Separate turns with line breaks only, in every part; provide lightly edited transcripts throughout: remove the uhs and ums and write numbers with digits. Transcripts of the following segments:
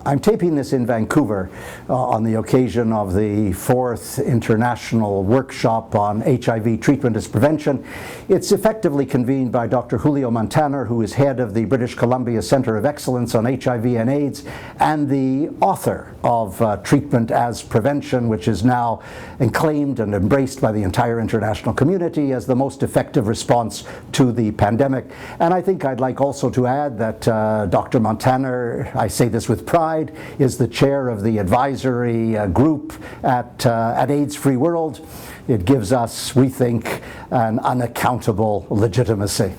I'm taping this in Vancouver on the occasion of the 4th International Workshop on HIV Treatment as Prevention. It's effectively convened by Dr. Julio Montaner, who is head of the British Columbia Centre of Excellence on HIV and AIDS, and the author of Treatment as Prevention, which is now acclaimed and embraced by the entire international community as the most effective response to the pandemic. And I think I'd like also to add that Dr. Montaner, I say this with pride, is the chair of the advisory group at AIDS Free World. It gives us, we think, an unaccountable legitimacy.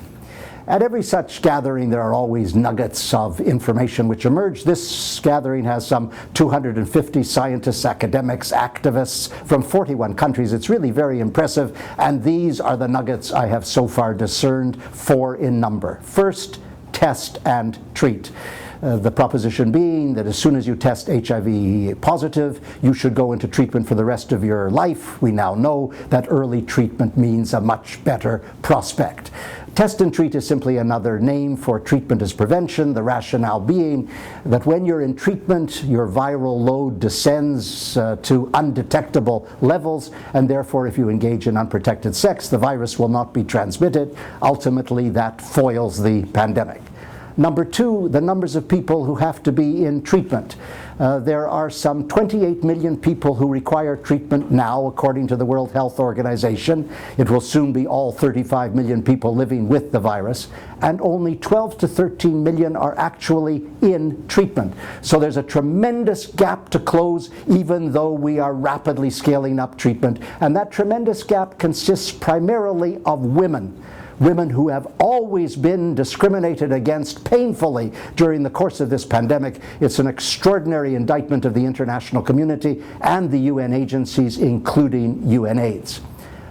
At every such gathering, there are always nuggets of information which emerge. This gathering has some 250 scientists, academics, activists from 41 countries. It's really very impressive, and these are the nuggets I have so far discerned, 4 in number. First, test and treat. The proposition being that as soon as you test HIV positive, you should go into treatment for the rest of your life. We now know that early treatment means a much better prospect. Test and treat is simply another name for treatment as prevention, the rationale being that when you're in treatment, your viral load descends to undetectable levels, and therefore if you engage in unprotected sex, the virus will not be transmitted. Ultimately, that foils the pandemic. Number 2, the numbers of people who have to be in treatment. There are some 28 million people who require treatment now, according to the World Health Organization. It will soon be all 35 million people living with the virus, and only 12 to 13 million are actually in treatment. So there's a tremendous gap to close, even though we are rapidly scaling up treatment. And that tremendous gap consists primarily of women. Women who have always been discriminated against painfully during the course of this pandemic. It's an extraordinary indictment of the international community and the UN agencies, including UNAIDS.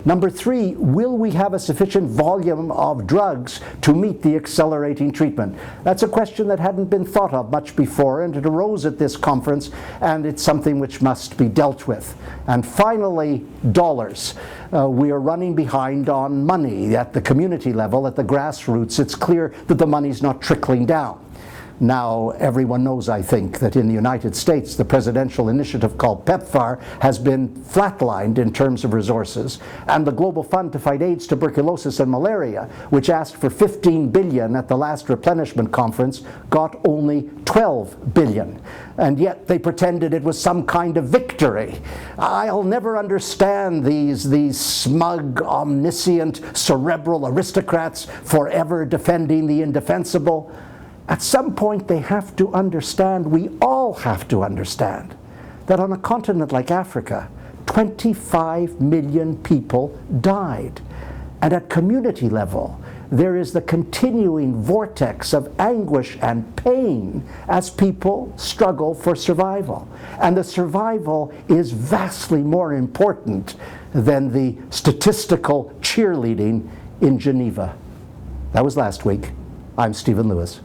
Number 3, will we have a sufficient volume of drugs to meet the accelerating treatment? That's a question that hadn't been thought of much before, and it arose at this conference, and it's something which must be dealt with. And finally, dollars. We are running behind on money at the community level, at the grassroots. It's clear that the money's not trickling down. Now, everyone knows, I think, that in the United States, the presidential initiative called PEPFAR has been flatlined in terms of resources, and the Global Fund to Fight AIDS, Tuberculosis, and Malaria, which asked for $15 billion at the last replenishment conference, got only $12 billion. And yet they pretended it was some kind of victory. I'll never understand these smug, omniscient, cerebral aristocrats forever defending the indefensible. At some point they have to understand, we all have to understand, that on a continent like Africa, 25 million people died. And at community level, there is the continuing vortex of anguish and pain as people struggle for survival. And the survival is vastly more important than the statistical cheerleading in Geneva. That was last week. I'm Stephen Lewis.